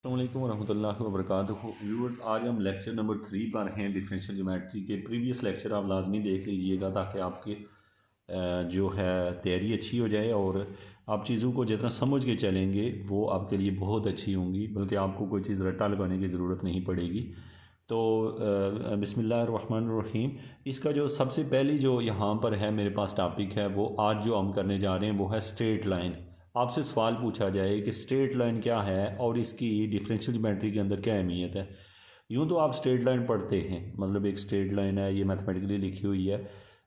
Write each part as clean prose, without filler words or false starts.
अस्सलामुअलैकुम वरहमतुल्लाहि वबरकातुहू। व्यूअर्स, आज हम लेक्चर नंबर 3 पर हैं डिफरेंशियल ज्योमेट्री के। प्रीवियस लेक्चर आप लाजमी देख लीजिएगा ताकि आपकी जो है तैयारी अच्छी हो जाए और आप चीज़ों को जितना समझ के चलेंगे वो आपके लिए बहुत अच्छी होंगी, बल्कि आपको कोई चीज़ रट्टा लगाने की ज़रूरत नहीं पड़ेगी। तो बिस्मिल्लाहिर्रहमानिर्रहीम। इसका जो सबसे पहली जो यहाँ पर है मेरे पास टॉपिक है, वो आज जो हम करने जा रहे हैं वो है स्ट्रेट लाइन। आपसे सवाल पूछा जाए कि स्ट्रेट लाइन क्या है और इसकी डिफरेंशियल ज्योमेट्री के अंदर क्या अहमियत है। यूँ तो आप स्ट्रेट लाइन पढ़ते हैं, मतलब एक स्ट्रेट लाइन है, ये मैथमेटिकली लिखी हुई है।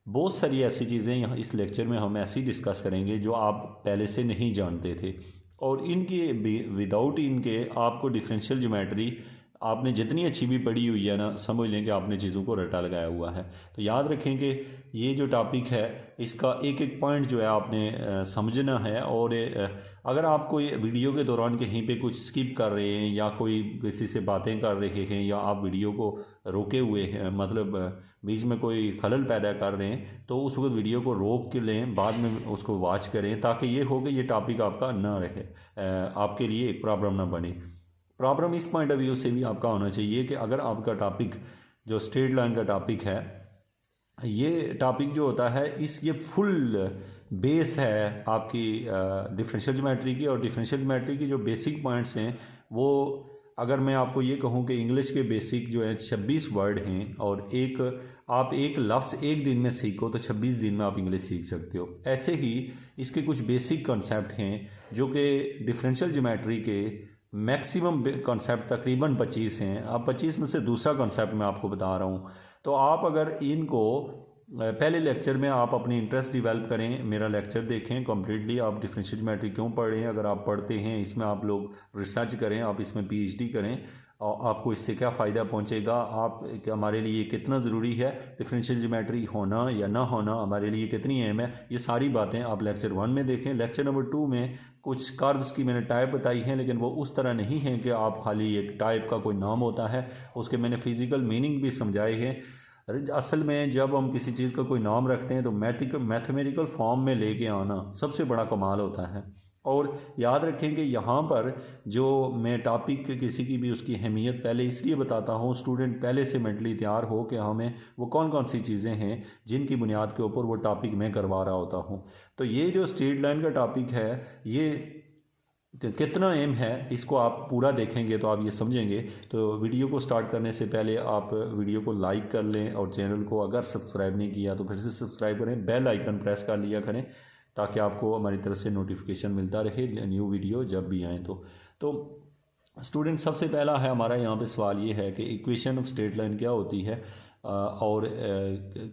बहुत सारी ऐसी चीज़ें यहाँ इस लेक्चर में हम ऐसे ही डिस्कस करेंगे जो आप पहले से नहीं जानते थे, और इनके विदाउट इनके आपको डिफरेंशियल ज्योमेट्री आपने जितनी अच्छी भी पढ़ी हुई है ना, समझ लें कि आपने चीज़ों को रटा लगाया हुआ है। तो याद रखें कि ये जो टॉपिक है इसका एक एक पॉइंट जो है आपने समझना है। और अगर आप कोई वीडियो के दौरान कहीं पे कुछ स्किप कर रहे हैं या कोई किसी से बातें कर रहे हैं या आप वीडियो को रोके हुए हैं, मतलब बीच में कोई खलल पैदा कर रहे हैं, तो उस वक्त वीडियो को रोक के लें, बाद में उसको वॉच करें, ताकि ये हो कि ये टॉपिक आपका ना रहे, आपके लिए एक प्रॉब्लम ना बने। प्रॉब्लम इस पॉइंट ऑफ व्यू से भी आपका होना चाहिए कि अगर आपका टॉपिक जो स्ट्रेट लाइन का टॉपिक है, ये टॉपिक जो होता है ये फुल बेस है आपकी डिफरेंशियल ज्योमेट्री की। और डिफरेंशियल ज्योमेट्री की जो बेसिक पॉइंट्स हैं वो, अगर मैं आपको ये कहूँ कि इंग्लिश के बेसिक जो है 26 वर्ड हैं, और आप एक लफ्ज़ एक दिन में सीखो तो 26 दिन में आप इंग्लिश सीख सकते हो। ऐसे ही इसके कुछ बेसिक कॉन्सेप्ट हैं जो कि डिफरेंशियल ज्योमेट्री के मैक्सिमम कॉन्सेप्ट तकरीबन 25 हैं। अब 25 में से दूसरा कॉन्सेप्ट मैं आपको बता रहा हूँ। तो आप अगर इनको पहले लेक्चर में आप अपनी इंटरेस्ट डेवलप करें, मेरा लेक्चर देखें कम्प्लीटली, आप डिफरेंशियल ज्योमेट्री क्यों पढ़ रहे हैं, अगर आप पढ़ते हैं इसमें आप लोग रिसर्च करें, आप इसमें PhD करें, और आपको इससे क्या फ़ायदा पहुंचेगा, आप हमारे लिए कितना ज़रूरी है डिफरेंशियल ज्योमेट्री होना या ना होना, हमारे लिए कितनी अहम है, ये सारी बातें आप लेक्चर 1 में देखें। लेक्चर नंबर 2 में कुछ कर्व्स की मैंने टाइप बताई हैं, लेकिन वो उस तरह नहीं है कि आप खाली एक टाइप का कोई नाम होता है, उसके मैंने फ़िज़िकल मीनिंग भी समझाए हैं। असल में जब हम किसी चीज़ का कोई नाम रखते हैं तो मैथमेटिकल फॉर्म में लेके आना सबसे बड़ा कमाल होता है। और याद रखें कि यहाँ पर जो मैं टॉपिक किसी की भी उसकी अहमियत पहले इसलिए बताता हूँ, स्टूडेंट पहले से मेंटली तैयार हो कि हमें वो कौन कौन सी चीज़ें हैं जिनकी बुनियाद के ऊपर वो टॉपिक मैं करवा रहा होता हूँ। तो ये जो स्ट्रेट लाइन का टॉपिक है, ये कितना अहम है, इसको आप पूरा देखेंगे तो आप ये समझेंगे। तो वीडियो को स्टार्ट करने से पहले आप वीडियो को लाइक कर लें, और चैनल को अगर सब्सक्राइब नहीं किया तो फिर से सब्सक्राइब करें, बेल आइकन प्रेस कर लिया करें, ताकि आपको हमारी तरफ से नोटिफिकेशन मिलता रहे न्यू वीडियो जब भी आएँ। तो स्टूडेंट, सबसे पहला है हमारा यहाँ पे सवाल ये है कि इक्वेशन ऑफ स्ट्रेट लाइन क्या होती है, और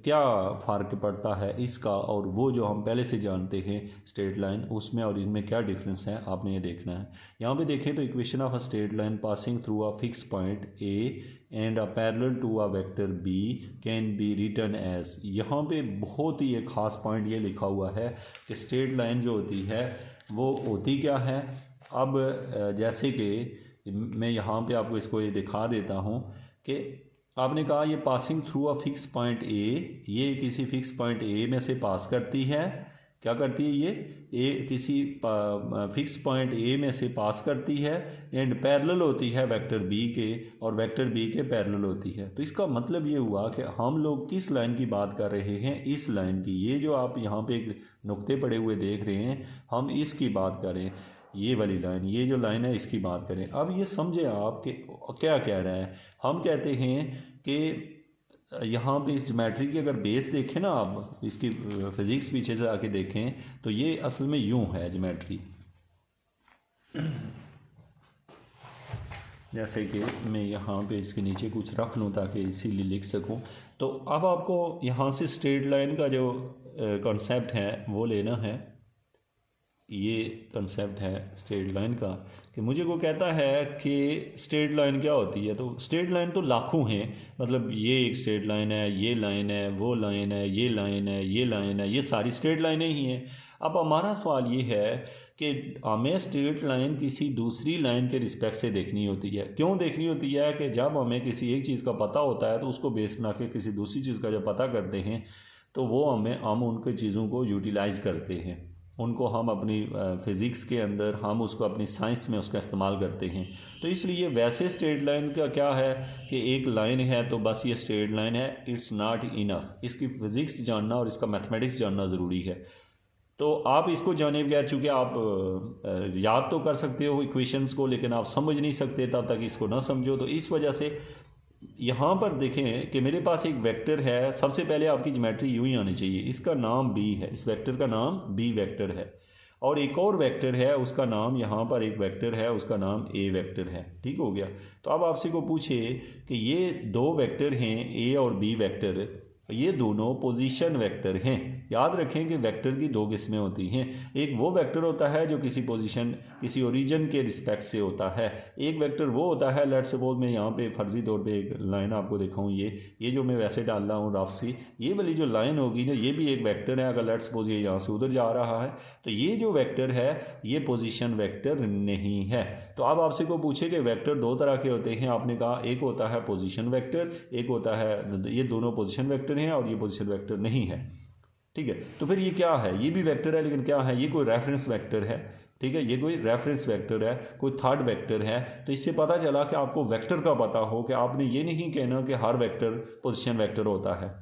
क्या फ़र्क पड़ता है इसका और वो जो हम पहले से जानते हैं स्ट्रेट लाइन उसमें, और इसमें क्या डिफरेंस है, आपने ये देखना है। यहाँ पे देखें तो equation of a straight line passing through a fix point A and a parallel to a vector B can be written as. यहाँ पे बहुत ही एक ख़ास पॉइंट ये लिखा हुआ है कि स्ट्रेट लाइन जो होती है वो होती क्या है। अब जैसे कि मैं यहाँ पे आपको इसको ये दिखा देता हूँ कि आपने कहा ये passing through a fix point A, ये किसी फिक्स पॉइंट ए में से पास करती है। क्या करती है ये किसी फिक्स पॉइंट ए में से पास करती है, एंड पैरेलल होती है वेक्टर बी के, और वेक्टर बी के पैरेलल होती है। तो इसका मतलब ये हुआ कि हम लोग किस लाइन की बात कर रहे हैं, इस लाइन की। ये जो आप यहाँ पे एक नुक्ते पड़े हुए देख रहे हैं, हम इसकी बात करें, ये वाली लाइन, ये जो लाइन है इसकी बात करें। अब ये समझे आप कि क्या कह रहा है। हम कहते हैं कि यहाँ पे इस ज्योमेट्री की अगर बेस देखें ना, आप इसकी फिज़िक्स पीछे से आके देखें तो ये असल में यूँ है ज्योमेट्री। जैसे कि मैं यहाँ पे इसके नीचे कुछ रख लूँ ताकि इसीलिए लिख सकूँ। तो अब आपको यहाँ से स्ट्रेट लाइन का जो कॉन्सेप्ट है वो लेना है। ये कंसेप्ट है स्ट्रेट लाइन का, कि मुझे को कहता है कि स्ट्रेट लाइन क्या होती है। तो स्ट्रेट लाइन तो लाखों हैं, मतलब ये एक स्ट्रेट लाइन है, ये लाइन है, वो लाइन है, ये लाइन है, ये लाइन है, ये सारी स्ट्रेट लाइनें ही हैं। अब हमारा सवाल ये है कि हमें स्ट्रेट लाइन किसी दूसरी लाइन के रिस्पेक्ट से देखनी होती है। क्यों देखनी होती है कि जब हमें किसी एक चीज़ का पता होता है तो उसको बेस बना के किसी दूसरी चीज़ का जब पता करते हैं तो वो हम उनके चीज़ों को यूटिलाइज़ करते हैं। उनको हम अपनी फ़िज़िक्स के अंदर हम उसको अपनी साइंस में उसका इस्तेमाल करते हैं। तो इसलिए वैसे स्ट्रेट लाइन का क्या है कि एक लाइन है तो बस ये स्ट्रेट लाइन है, इट्स नॉट इनफ। इसकी फ़िज़िक्स जानना और इसका मैथमेटिक्स जानना ज़रूरी है। तो आप इसको जाने बगैर, चूँकि आप याद तो कर सकते हो इक्वेशंस को, लेकिन आप समझ नहीं सकते तब तक इसको ना समझो। तो इस वजह से यहाँ पर देखें कि मेरे पास एक वेक्टर है। सबसे पहले आपकी ज्योमेट्री यूँ ही आनी चाहिए। इसका नाम बी है, इस वेक्टर का नाम बी वेक्टर है, और एक और वेक्टर है उसका नाम, यहाँ पर एक वेक्टर है उसका नाम ए वेक्टर है। ठीक हो गया। तो अब आपसे को पूछे कि ये दो वेक्टर हैं ए और बी वेक्टर, ये दोनों पोजीशन वेक्टर हैं। याद रखें कि वेक्टर की दो किस्में होती हैं। एक वो वेक्टर होता है जो किसी पोजीशन, किसी ओरिजिन के रिस्पेक्ट से होता है। एक वेक्टर वो होता है, लेट्स सपोज मैं यहाँ पे फर्जी तौर पे एक लाइन आपको दिखाऊँ, ये जो मैं वैसे डाल रहा हूँ रफ सी, ये वाली जो लाइन होगी ना, ये भी एक वेक्टर है। अगर लेट्स सपोज ये यहाँ से उधर जा रहा है तो ये जो वेक्टर है ये पोजीशन वेक्टर नहीं है। तो अब आपसे को पूछे कि वेक्टर दो तरह के होते हैं। आपने कहा एक होता है पोजीशन वेक्टर, एक होता है, ये दोनों पोजीशन वेक्टर हैं और ये पोजीशन वेक्टर नहीं है। ठीक है। तो फिर ये क्या है? ये भी वेक्टर है, लेकिन क्या है? ये कोई रेफरेंस वेक्टर है। ठीक है, ये कोई रेफरेंस वेक्टर है, कोई थर्ड वेक्टर है। तो इससे पता चला कि आपको वेक्टर का पता हो, कि आपने ये नहीं कहना कि हर वेक्टर पोजीशन वेक्टर होता है।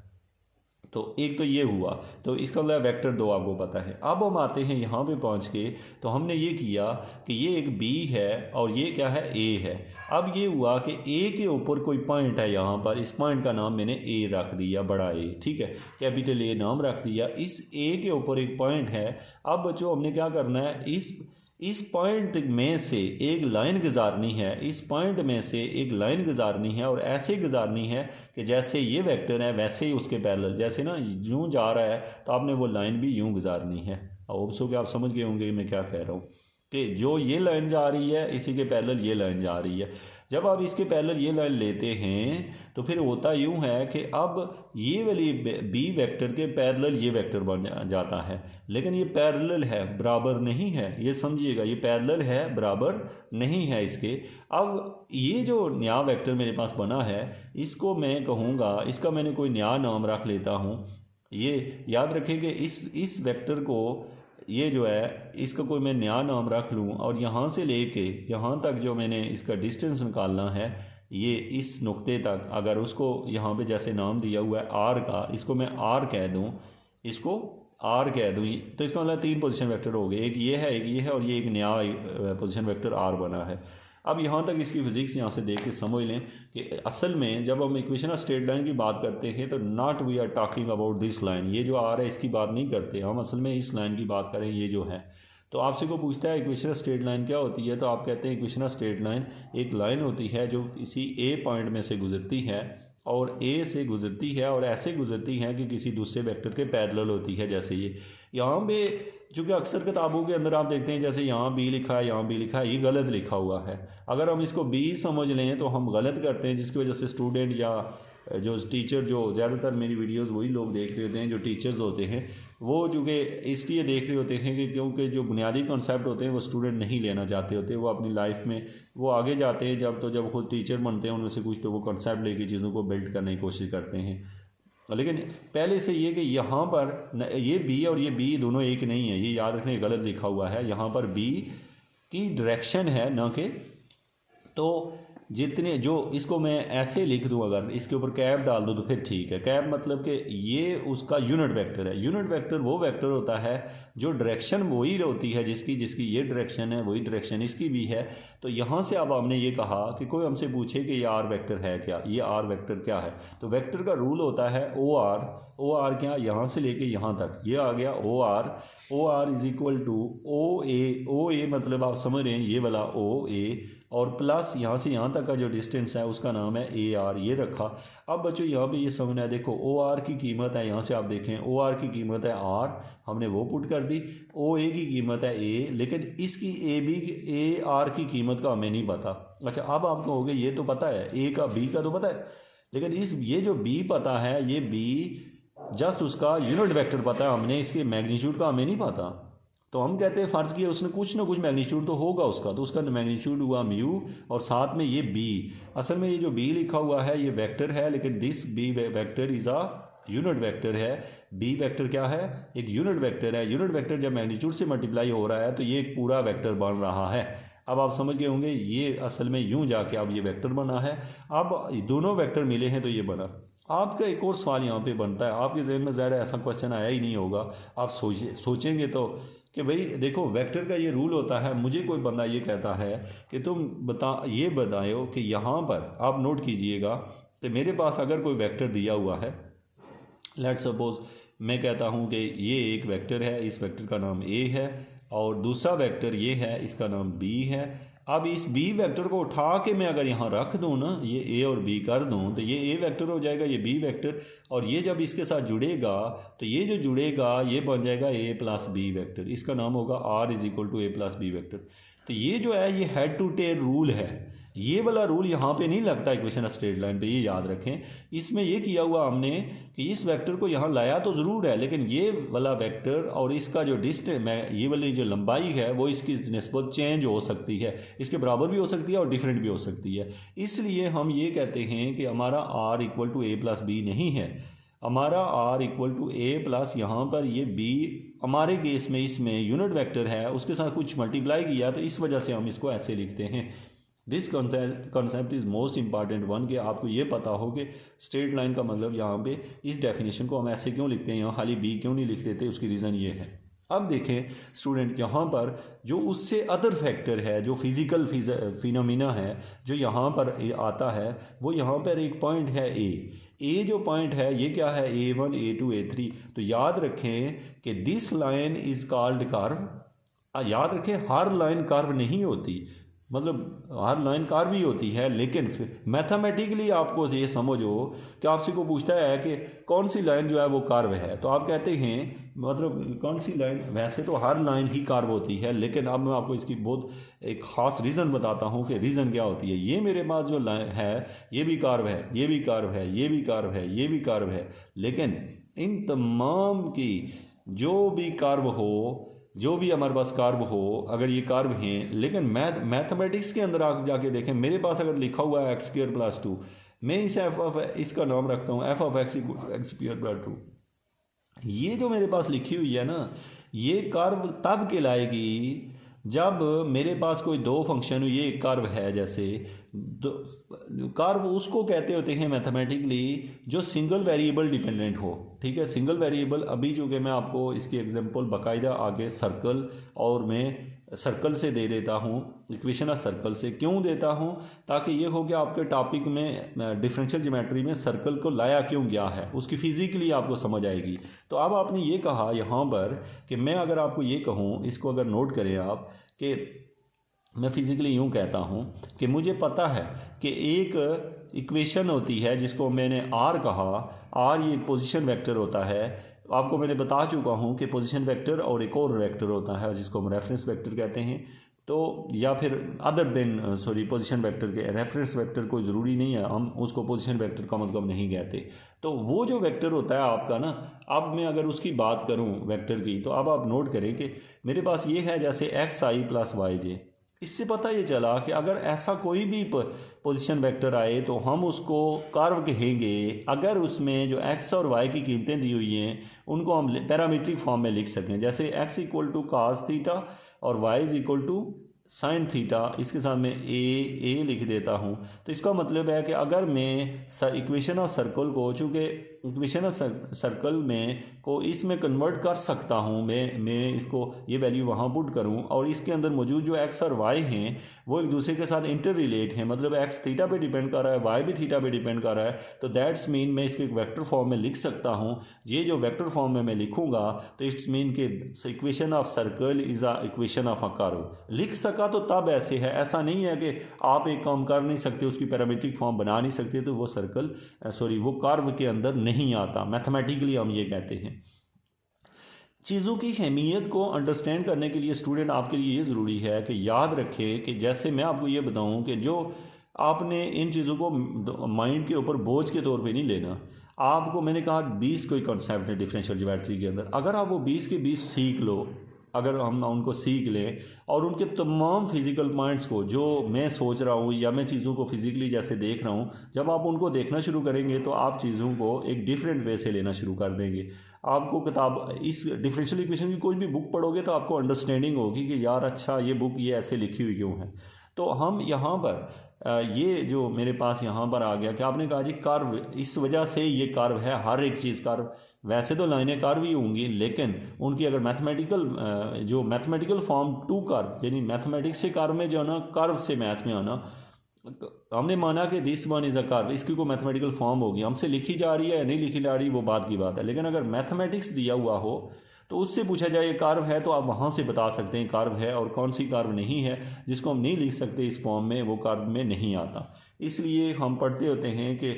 तो एक तो ये हुआ, तो इसका मतलब वेक्टर दो आपको पता है। अब हम आते हैं यहाँ पे पहुँच के, तो हमने ये किया कि ये एक बी है और ये क्या है? ए है। अब ये हुआ कि ए के ऊपर कोई पॉइंट है, यहाँ पर इस पॉइंट का नाम मैंने ए रख दिया, बड़ा ए। ठीक है, कैपिटल ए नाम रख दिया। इस ए के ऊपर एक पॉइंट है। अब बच्चों हमने क्या करना है, इस पॉइंट में से एक लाइन गुजारनी है, इस पॉइंट में से एक लाइन गुजारनी है, और ऐसे गुजारनी है कि जैसे ये वेक्टर है वैसे ही उसके पैरेलल, जैसे ना यूँ जा रहा है तो आपने वो लाइन भी यूँ गुजारनी है। होप सो कि आप समझ गए होंगे मैं क्या कह रहा हूँ, कि जो ये लाइन जा रही है इसी के पैरेलल ये लाइन जा रही है। जब आप इसके पैरेलल ये लाइन लेते हैं तो फिर होता यूँ है कि अब ये वाली बी वेक्टर के पैरेलल ये वेक्टर बन जाता है, लेकिन ये पैरेलल है, बराबर नहीं है। ये समझिएगा, ये पैरेलल है, बराबर नहीं है इसके। अब ये जो नया वेक्टर मेरे पास बना है, इसको मैं कहूँगा, इसका मैंने कोई नया नाम रख लेता हूँ। ये याद रखें कि इस वेक्टर को, ये जो है इसका कोई मैं नया नाम रख लूँ, और यहाँ से लेके यहाँ तक जो मैंने इसका डिस्टेंस निकालना है, ये इस नुक्ते तक, अगर उसको यहाँ पे जैसे नाम दिया हुआ है आर का, इसको मैं आर कह दूँ, इसको आर कह दूँ, तो इसका मतलब तीन पोजीशन वेक्टर हो गए। एक ये है, एक ये है, और ये एक नया पोजीशन वेक्टर आर बना है। अब यहाँ तक इसकी फिजिक्स यहाँ से देख के समझ लें कि असल में जब हम इक्वेशन ऑफ स्ट्रेट लाइन की बात करते हैं तो not we are talking about this line, ये जो आ रहा है इसकी बात नहीं करते हम, असल में इस लाइन की बात करें, ये जो है। तो आपसे को पूछता है इक्वेशन ऑफ स्ट्रेट लाइन क्या होती है, तो आप कहते हैं इक्वेशन ऑफ स्ट्रेट लाइन एक लाइन होती है जो किसी ए पॉइंट में से गुजरती है, और ए से गुजरती है, और ऐसे गुजरती है कि किसी दूसरे वेक्टर के पैरेलल होती है। जैसे ये यहाँ पे, चूँकि अक्सर किताबों के अंदर आप देखते हैं जैसे यहाँ बी लिखा है, यहाँ बी लिखा है, ये गलत लिखा हुआ है। अगर हम इसको बी समझ लें तो हम गलत करते हैं, जिसकी वजह से स्टूडेंट या जो टीचर, जो ज़्यादातर मेरी वीडियोस वही लोग देख रहे होते हैं जो टीचर्स होते हैं, वो चूँकि इसलिए देख रहे होते हैं कि क्योंकि जो बुनियादी कॉन्सेप्ट होते हैं वो स्टूडेंट नहीं लेना चाहते होते। वो अपनी लाइफ में वो आगे जाते हैं जब खुद टीचर बनते हैं उनमें से कुछ, तो वो कॉन्सेप्ट लेके चीज़ों को बिल्ड करने की कोशिश करते हैं। लेकिन पहले से ये कि यहाँ पर ये बी और ये बी दोनों एक नहीं है, ये याद रखने, गलत लिखा हुआ है। यहाँ पर बी की डायरेक्शन है, ना कि, तो जितने जो इसको मैं ऐसे लिख दूँ, अगर इसके ऊपर कैप डाल दूँ तो फिर ठीक है। कैप मतलब कि ये उसका यूनिट वेक्टर है। यूनिट वेक्टर वो वेक्टर होता है जो डायरेक्शन वही होती है जिसकी ये डायरेक्शन है, वही डायरेक्शन इसकी भी है। तो यहाँ से अब हमने ये कहा कि कोई हमसे पूछे कि ये आर वेक्टर है क्या, ये आर वेक्टर क्या है, तो वेक्टर का रूल होता है ओ आर क्या, यहाँ से लेके यहाँ तक, ये आ गया O R is equal to O A मतलब आप समझ रहे हैं ये वाला ओ ए, और प्लस यहाँ से यहाँ तक का जो डिस्टेंस है उसका नाम है ए आर, ये रखा। अब बच्चों यहाँ पे ये समझना है, देखो ओ आर की कीमत है, यहाँ से आप देखें ओ आर की कीमत है आर, हमने वो पुट कर दी। ओ ए की कीमत है ए, लेकिन इसकी ए आर की कीमत का हमें नहीं पता। अच्छा, अब आप कहोगे ये तो पता है, ए का बी का तो पता है, लेकिन ये जो बी पता है, ये बी जस्ट उसका यूनिट वेक्टर पता है हमने, इसके मैग्नीट्यूड का हमें नहीं पता। तो हम कहते हैं फ़र्ज़ किया उसने कुछ ना कुछ मैग्नीट्यूड तो होगा उसका, तो उसका मैग्नीट्यूड हुआ म्यू, और साथ में ये बी। असल में ये जो बी लिखा हुआ है ये वेक्टर है, लेकिन this B vector is a unit vector है, बी वेक्टर क्या है, एक यूनिट वेक्टर है। यूनिट वेक्टर जब मैग्नीट्यूड से मल्टीप्लाई हो रहा है तो ये एक पूरा वेक्टर बन रहा है। अब आप समझ गए होंगे ये असल में यूं जाके अब ये वेक्टर बना है। अब दोनों वेक्टर मिले हैं तो ये बना। आपका एक और सवाल यहाँ पे बनता है, आपके जहन में ज़ाहिर ऐसा क्वेश्चन आया ही नहीं होगा, आप सोचेंगे तो कि भाई देखो वेक्टर का ये रूल होता है। मुझे कोई बंदा ये कहता है कि तुम ये बताओ कि यहाँ पर आप नोट कीजिएगा कि मेरे पास अगर कोई वेक्टर दिया हुआ है, लेट्स सपोज मैं कहता हूँ कि ये एक वेक्टर है, इस वेक्टर का नाम ए है और दूसरा वेक्टर ये है, इसका नाम बी है। अब इस बी वेक्टर को उठा के मैं अगर यहाँ रख दूँ ना, ये ए और बी कर दूँ तो ये ए वेक्टर हो जाएगा, ये बी वेक्टर, और ये जब इसके साथ जुड़ेगा तो ये जो जुड़ेगा ये बन जाएगा ए प्लस बी वेक्टर। इसका नाम होगा R is equal to A plus B vector. तो ये जो है ये हेड टू टेल रूल है। ये वाला रूल यहाँ पे नहीं लगता इक्वेशन ऑफ स्ट्रेट लाइन पे, ये याद रखें। इसमें ये किया हुआ हमने कि इस वेक्टर को यहाँ लाया तो ज़रूर है, लेकिन ये वाला वेक्टर और इसका जो डिस्टेंस, ये वाली जो लंबाई है वो इसकी निस्बत चेंज हो सकती है, इसके बराबर भी हो सकती है और डिफरेंट भी हो सकती है। इसलिए हम ये कहते हैं कि हमारा R equal to A plus B नहीं है, हमारा R equal to A plus यहाँ पर ये बी हमारे केस में इसमें यूनिट वेक्टर है, उसके साथ कुछ मल्टीप्लाई किया तो इस वजह से हम इसको ऐसे लिखते हैं। This concept is most important one, कि आपको ये पता हो कि स्ट्रेट लाइन का मतलब यहाँ पे इस डेफिनेशन को हम ऐसे क्यों लिखते हैं, यहाँ खाली बी क्यों नहीं लिख देते, उसकी रीज़न ये है। अब देखें स्टूडेंट, यहाँ पर जो उससे अदर फैक्टर है, जो फिज़िकल फिनोमिना है जो यहाँ पर आता है, वो यहाँ पर एक पॉइंट है ए जो पॉइंट है ये क्या है, A1 A2 A3। तो याद रखें कि this line is called curve. याद रखें हर लाइन कर्व नहीं होती, मतलब हर लाइन कर्व ही होती है, लेकिन मैथमेटिकली आपको ये समझो कि आपसे को पूछता है कि कौन सी लाइन जो है वो कर्व है, तो आप कहते हैं मतलब कौन सी लाइन, वैसे तो हर लाइन ही कर्व होती है, लेकिन अब मैं आपको इसकी बहुत एक ख़ास रीज़न बताता हूँ कि रीज़न क्या होती है। ये मेरे पास जो लाइन है ये भी कर्व है, ये भी कर्व है, ये भी कर्व है, ये भी कर्व है, लेकिन इन तमाम की जो भी कर्व हो, जो भी हमारे पास कर्व हो, अगर ये कर्व हैं, लेकिन मैथमेटिक्स के अंदर आप जाके देखें, मेरे पास अगर लिखा हुआ है एक्स स्क्वायर प्लस 2, मैं इस इसका नाम रखता हूँ F of x x square plus 2। ये जो मेरे पास लिखी हुई है ना, ये कर्व तब कहलाएगी जब मेरे पास कोई दो फंक्शन हो, ये कर्व है जैसे कर्व उसको कहते होते हैं मैथमेटिकली जो सिंगल वेरिएबल डिपेंडेंट हो। ठीक है, सिंगल वेरिएबल, अभी जो कि मैं आपको इसकी एग्जांपल बाकायदा आगे सर्कल और मैं सर्कल से दे देता हूँ, इक्वेशन ऑफ सर्कल से क्यों देता हूँ, ताकि ये हो कि आपके टॉपिक में डिफरेंशियल ज्योमेट्री में सर्कल को लाया क्यों गया है उसकी फिजिकली आपको समझ आएगी। तो अब आपने ये कहा यहाँ पर कि मैं अगर आपको ये कहूँ, इसको अगर नोट करें आप, कि मैं फिज़िकली यूँ कहता हूँ कि मुझे पता है कि एक इक्वेशन होती है जिसको मैंने आर कहा, आर ये पोजीशन वेक्टर होता है। आपको मैंने बता चुका हूँ कि पोजीशन वेक्टर और एक और वेक्टर होता है जिसको हम रेफरेंस वेक्टर कहते हैं, तो या फिर अदर देन पोजीशन वेक्टर के रेफरेंस वेक्टर कोई ज़रूरी नहीं है, हम उसको पोजीशन वेक्टर का मतलब नहीं कहते। तो वो जो वेक्टर होता है आपका ना, अब मैं अगर उसकी बात करूँ वेक्टर की, तो अब आप नोट करें कि मेरे पास ये है जैसे एक्स आई प्लस वाई जे। इससे पता ये चला कि अगर ऐसा कोई भी पोजीशन वेक्टर आए तो हम उसको कर्व कहेंगे अगर उसमें जो एक्स और वाई की कीमतें दी हुई हैं उनको हम पैरामीट्रिक फॉर्म में लिख सकें, जैसे x equal to cos theta और y is equal to sine theta. इसके साथ मैं ए लिख देता हूँ। तो इसका मतलब है कि अगर मैं इक्वेशन ऑफ सर्कल को, चूँकि इक्वेशन ऑफ सर्कल में को इसमें कन्वर्ट कर सकता हूँ, मैं इसको ये वैल्यू वहाँ पुट करूँ और इसके अंदर मौजूद जो एक्स और वाई हैं वो एक दूसरे के साथ इंटर रिलेट हैं, मतलब एक्स थीटा पे डिपेंड कर रहा है, वाई भी थीटा पे डिपेंड कर रहा है, तो दैट्स मीन मैं इसको एक वेक्टर फॉर्म में लिख सकता हूँ। ये जो वेक्टर फॉर्म में मैं लिखूँगा तो इट्स मीन कि equation of circle is a equation of a curve. लिख सका तो तब ऐसे है, ऐसा नहीं है कि आप एक काम कर नहीं सकते, उसकी पैरामीट्रिक फॉर्म बना नहीं सकते तो वो सर्कल वो कर्व के अंदर नहीं आता। मैथमेटिकली हम ये कहते हैं। चीज़ों की अहमियत को अंडरस्टैंड करने के लिए स्टूडेंट आपके लिए ये ज़रूरी है कि याद रखें कि जैसे मैं आपको ये बताऊं कि जो आपने इन चीज़ों को माइंड के ऊपर बोझ के तौर पे नहीं लेना। आपको मैंने कहा 20 कोई कॉन्सेप्ट है डिफरेंशियल ज्योमेट्री के अंदर, अगर आप वो 20 के 20 सीख लो, अगर हम उनको सीख लें और उनके तमाम फिज़िकल पॉइंट्स को जो मैं सोच रहा हूँ या मैं चीज़ों को फिज़िकली जैसे देख रहा हूँ, जब आप उनको देखना शुरू करेंगे तो आप चीज़ों को एक डिफरेंट वे से लेना शुरू कर देंगे। आपको किताब इस डिफरेंशियल इक्वेशन की कोई भी बुक पढ़ोगे तो आपको अंडरस्टैंडिंग होगी कि यार अच्छा ये बुक ये ऐसे लिखी हुई क्यों है। तो हम यहाँ पर ये जो मेरे पास यहाँ पर आ गया कि आपने कहा जी कर्व, इस वजह से ये कर्व है, हर एक चीज़ कर्व। वैसे तो लाइनें कर्व ही होंगी, लेकिन उनकी अगर मैथमेटिकल फॉर्म टू कर्व, यानी मैथमेटिक्स से कर्व में जो है ना, कर्व से मैथ में आना, हमने माना कि this one is a curve, इसकी कोई मैथमेटिकल फॉर्म होगी, हमसे लिखी जा रही है या नहीं लिखी जा रही वो बात की बात है। लेकिन अगर मैथमेटिक्स दिया हुआ हो तो उससे पूछा जाए ये कर्व है, तो आप वहाँ से बता सकते हैं कर्व है, और कौन सी कर्व नहीं है जिसको हम नहीं लिख सकते इस फॉर्म में, वो कर्व में नहीं आता। इसलिए हम पढ़ते होते हैं कि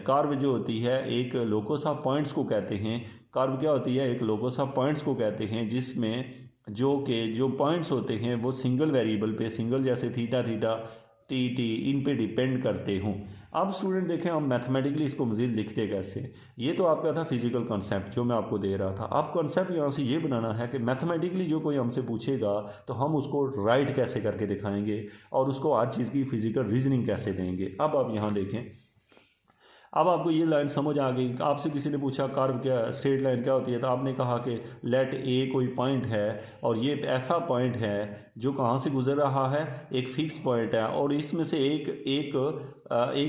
कर्व जो होती है एक लोकस ऑफ पॉइंट्स को कहते हैं। कर्व क्या होती है? एक लोकस ऑफ पॉइंट्स को कहते हैं, जिसमें जो पॉइंट्स होते हैं वो सिंगल वेरिएबल पे, सिंगल जैसे थीटा थीटा टी टी इन पे डिपेंड करते हों। अब स्टूडेंट देखें हम मैथमेटिकली इसको मज़ीद लिखते कैसे। ये तो आपका था फिजिकल कॉन्सेप्ट जो मैं आपको दे रहा था। अब कॉन्सेप्ट यहाँ से ये बनाना है कि मैथमेटिकली जो कोई हमसे पूछेगा तो हम उसको राइट कैसे करके दिखाएंगे और उसको हर चीज़ की फिजिकल रीजनिंग कैसे देंगे। अब आप यहाँ देखें, अब आपको ये लाइन समझ आ गई। आपसे किसी ने पूछा कर्व क्या, स्ट्रेट लाइन क्या होती है, तो आपने कहा कि लेट ए कोई पॉइंट है और ये ऐसा पॉइंट है जो कहाँ से गुजर रहा है, एक फिक्स पॉइंट है, और इसमें से एक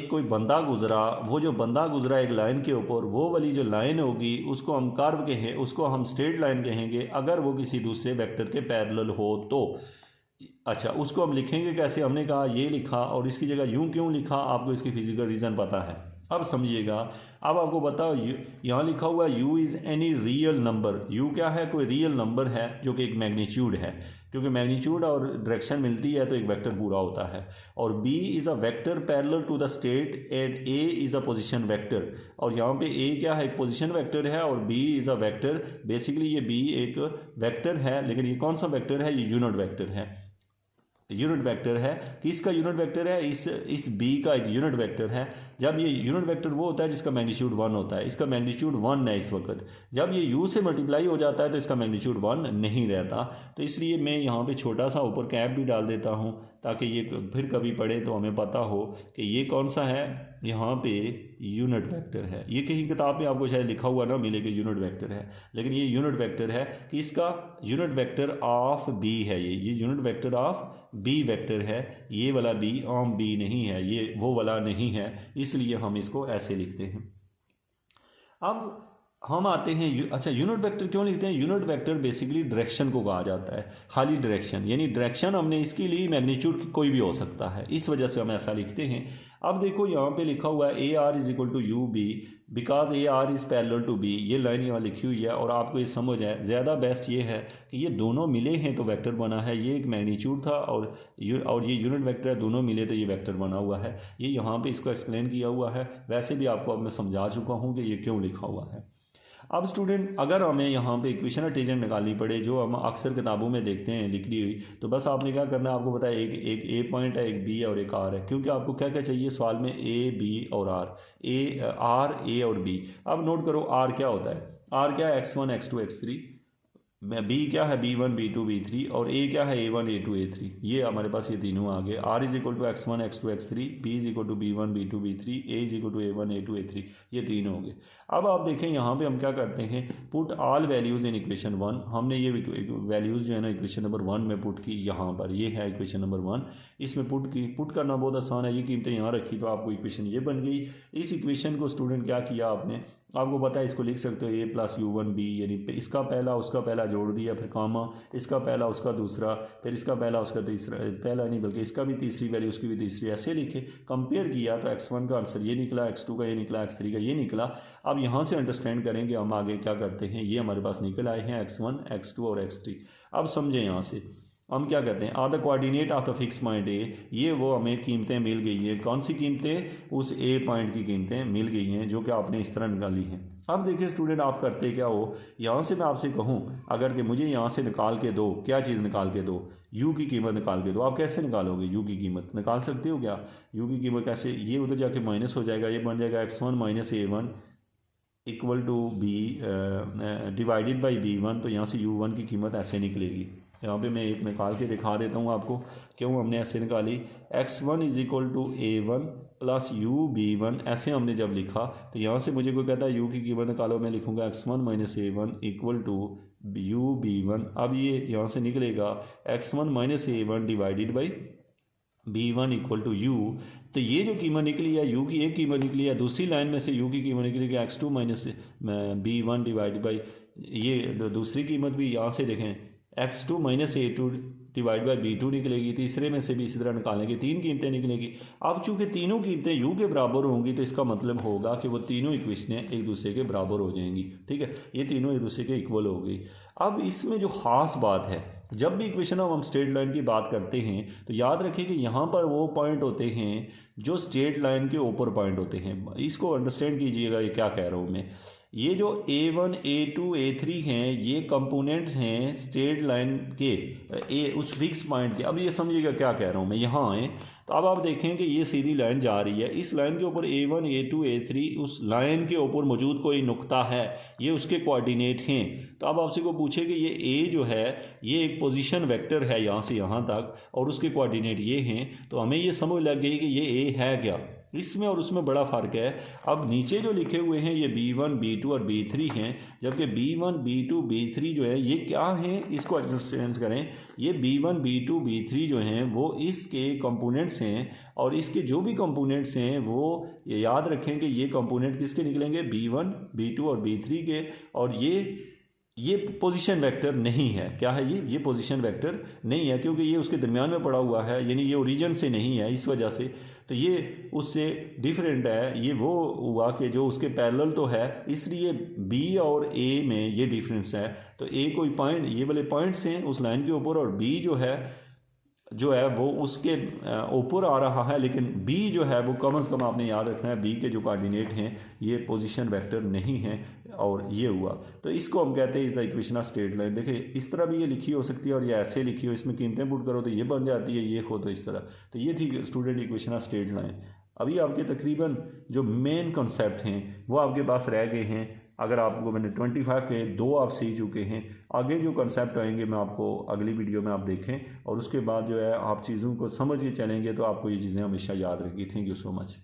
कोई बंदा गुजरा, वो जो बंदा गुजरा एक लाइन के ऊपर, वो वाली जो लाइन होगी उसको हम कर्व कहें, उसको हम स्ट्रेट लाइन कहेंगे अगर वो किसी दूसरे वेक्टर के पैरेलल हो तो। अच्छा, उसको हम लिखेंगे कैसे? हमने कहा ये लिखा और इसकी जगह यूं क्यों लिखा, आपको इसकी फिजिकल रीज़न पता है। अब समझिएगा, अब आपको बताओ यहाँ लिखा हुआ u is any real number. u क्या है? कोई रियल नंबर है जो कि एक मैग्नीट्यूड है, क्योंकि मैग्नीट्यूड और डायरेक्शन मिलती है तो एक वेक्टर पूरा होता है। और b is a vector parallel to the state and a is a position vector. और यहाँ पे a क्या है? एक पोजीशन वेक्टर है, और b is a vector. Basically ये b एक वेक्टर है, लेकिन ये कौन सा वेक्टर है? ये यूनिट वेक्टर है। यूनिट वेक्टर है। किसका यूनिट वेक्टर है? इस b का एक यूनिट वेक्टर है। जब ये यूनिट वेक्टर वो होता है जिसका मैग्नीट्यूड 1 होता है, इसका मैग्नीट्यूड 1 है इस वक्त। जब ये u से मल्टीप्लाई हो जाता है तो इसका मैग्नीट्यूड 1 नहीं रहता। तो इसलिए मैं यहाँ पे छोटा सा ऊपर कैप भी डाल देता हूँ ताकि ये फिर कभी पढ़े तो हमें पता हो कि ये कौन सा है। यहाँ पे यूनिट वेक्टर है। ये कहीं किताब में आपको शायद लिखा हुआ ना मिले कि यूनिट वेक्टर है, लेकिन ये यूनिट वेक्टर है कि इसका यूनिट वेक्टर ऑफ b है। ये unit vector of b vector है। ये वाला b ऑम b नहीं है, ये वो वाला नहीं है, इसलिए हम इसको ऐसे लिखते हैं। अब हम आते हैं अच्छा, यूनिट वेक्टर क्यों लिखते हैं? यूनिट वेक्टर बेसिकली डायरेक्शन को कहा जाता है, खाली डायरेक्शन, यानी डायरेक्शन हमने इसके लिए मैग्नीट्यूड कोई भी हो सकता है, इस वजह से हम ऐसा लिखते हैं। अब देखो यहाँ पे लिखा हुआ है A R is equal to U B because A R is parallel to B. ये लाइन यहाँ लिखी हुई है और आपको ये समझ है। ज़्यादा बेस्ट ये है कि ये दोनों मिले हैं तो वेक्टर बना है। ये एक मैग्नीट्यूड था और ये यूनिट वेक्टर है, दोनों मिले तो ये वेक्टर बना हुआ है। ये यहाँ पे इसको एक्सप्लेन किया हुआ है। वैसे भी आपको अब मैं समझा चुका हूँ कि ये क्यों लिखा हुआ है। अब स्टूडेंट अगर हमें यहाँ पे इक्वेशन और टेंजेंट निकालनी पड़े जो हम अक्सर किताबों में देखते हैं लिखी हुई, तो बस आपने क्या करना है, आपको पता है एक ए पॉइंट है, एक बी और एक आर है, क्योंकि आपको क्या क्या चाहिए सवाल में, ए बी और आर, आर ए और बी। अब नोट करो आर क्या होता है। आर क्या है? x1 x2 x3। बी क्या है? b1 b2 b3। और ए क्या है? a1 a2 a3। ये हमारे पास ये तीनों आ गए। r is equal to x1 x2 x3, b is equal to b1 b2 b3, a is equal to a1 a2 a3। ये तीन हो गए। अब आप देखें यहाँ पे हम क्या करते हैं, put all values in equation 1। हमने ये वैल्यूज़ जो है ना इक्वेशन नंबर 1 में पुट की। यहाँ पर ये है इक्वेशन नंबर 1, इसमें पुट की। पुट करना बहुत आसान है, ये कीमतें यहाँ रखी तो आपको इक्वेशन ये बन गई। इस इक्वेशन को स्टूडेंट क्या किया आपने, आपको पता है इसको लिख सकते हो a प्लस u1 b, यानी इसका पहला उसका पहला जोड़ दिया, फिर कामा, इसका पहला उसका दूसरा, फिर इसका पहला उसका तीसरा, पहला नहीं बल्कि इसका भी तीसरी वैल्यू उसकी भी तीसरी, ऐसे लिखे। कंपेयर किया तो x1 का आंसर ये निकला, x2 का ये निकला, x3 का ये निकला। अब यहाँ से अंडरस्टैंड करेंगे हम आगे क्या करते हैं। ये हमारे पास निकल आए हैं x1 x2 और x3। अब समझें यहाँ से हम क्या कहते हैं, are the coordinate of the fix point A. ये वो हमें कीमतें मिल गई हैं। कौन सी कीमतें? उस ए पॉइंट की कीमतें मिल गई हैं जो कि आपने इस तरह निकाली हैं। अब देखिए स्टूडेंट आप करते क्या हो, यहाँ से मैं आपसे कहूँ अगर कि मुझे यहाँ से निकाल के दो, क्या चीज़ निकाल के दो, यू की कीमत निकाल के दो। आप कैसे निकालोगे यू की कीमत? निकाल सकते हो क्या? यू की कीमत कैसे? ये उधर जाके माइनस हो जाएगा, ये बन जाएगा x1 minus a1 equal to B divided by B1, तो यहाँ से U1 की कीमत ऐसे निकलेगी। यहाँ पे मैं एक निकाल के दिखा देता हूँ आपको क्यों हमने ऐसे निकाली। x1 is equal to A1 plus UB1, ऐसे हमने जब लिखा तो यहाँ से मुझे कोई कहता है U की कीमत निकालो, मैं लिखूँगा x1 minus A1 equal to UB1। अब ये यहाँ से निकलेगा x1 minus A1 divided by B1 equal to U। तो ये जो कीमत निकली है U की एक कीमत निकली है, दूसरी लाइन में से U की कीमत निकली है x2 minus B1 divide by ये दूसरी कीमत भी यहाँ से देखें x2 minus A2 divide by B2 निकलेगी। तीसरे में से भी इसी तरह निकालेंगे, तीन कीमतें निकलेगी। अब चूंकि तीनों कीमतें U के बराबर होंगी तो इसका मतलब होगा कि वो तीनों इक्वेशनें एक दूसरे के बराबर हो जाएंगी। ठीक है, ये तीनों एक दूसरे के इक्वल हो गई। अब इसमें जो ख़ास बात है, जब भी इक्वेशन हम स्ट्रेट लाइन की बात करते हैं तो याद रखिए कि यहाँ पर वो पॉइंट होते हैं जो स्ट्रेट लाइन के ऊपर पॉइंट होते हैं। इसको अंडरस्टैंड कीजिएगा ये क्या कह रहा हूँ मैं। ये जो A1 A2 A3 हैं ये कंपोनेंट्स हैं स्ट्रेट लाइन के उस फिक्स पॉइंट के। अब ये समझिएगा क्या कह रहा हूँ मैं। यहाँ आए तो अब आप देखें कि ये सीधी लाइन जा रही है, इस लाइन के ऊपर A1 A2 A3 उस लाइन के ऊपर मौजूद कोई नुक्ता है, ये उसके कोऑर्डिनेट हैं। तो अब आपसे को पूछे कि ये A जो है ये एक पोजीशन वेक्टर है यहाँ से यहाँ तक और उसके कोऑर्डिनेट ये हैं, तो हमें ये समझ लग गई कि ये A है क्या। इसमें और उसमें बड़ा फ़र्क है। अब नीचे जो लिखे हुए हैं ये B1 B2 और B3 हैं, जबकि B1 B2 B3 जो है ये क्या हैं, इसको अंडरस्टैंड करें। ये B1 B2 B3 जो हैं वो इसके कंपोनेंट्स हैं और इसके जो भी कंपोनेंट्स हैं वो ये याद रखें कि ये कंपोनेंट किसके निकलेंगे, B1 B2 और B3 के। और ये पोजीशन वेक्टर नहीं है। क्या है ये पोजीशन वेक्टर नहीं है क्योंकि ये उसके दरमियान में पड़ा हुआ है, यानी ये ओरिजिन से नहीं है, इस वजह से तो ये उससे डिफरेंट है। ये वो हुआ कि जो उसके पैरेलल तो है, इसलिए B और A में ये डिफरेंस है। तो A कोई पॉइंट, ये वाले पॉइंट्स हैं उस लाइन के ऊपर, और B जो है वो उसके ऊपर आ रहा है, लेकिन B जो है वो कम से कम आपने याद रखना है B के जो कोऑर्डिनेट हैं ये पोजीशन वेक्टर नहीं है। और ये हुआ तो इसको हम कहते हैं is the equation of straight line. देखिए इस तरह भी ये लिखी हो सकती है और ये ऐसे लिखी हो, इसमें कीमतें पुट करो तो ये बन जाती है, ये हो तो इस तरह। तो ये थी student equation of straight line. अभी आपके तकरीबन जो मेन कॉन्सेप्ट हैं वो आपके पास रह गए हैं। अगर आपको मैंने 25 के 2 आप सीख चुके हैं, आगे जो कंसेप्ट आएंगे मैं आपको अगली वीडियो में आप देखें और उसके बाद जो है आप चीज़ों को समझ के चलेंगे तो आपको ये चीज़ें हमेशा याद रहेगी। Thank you so much.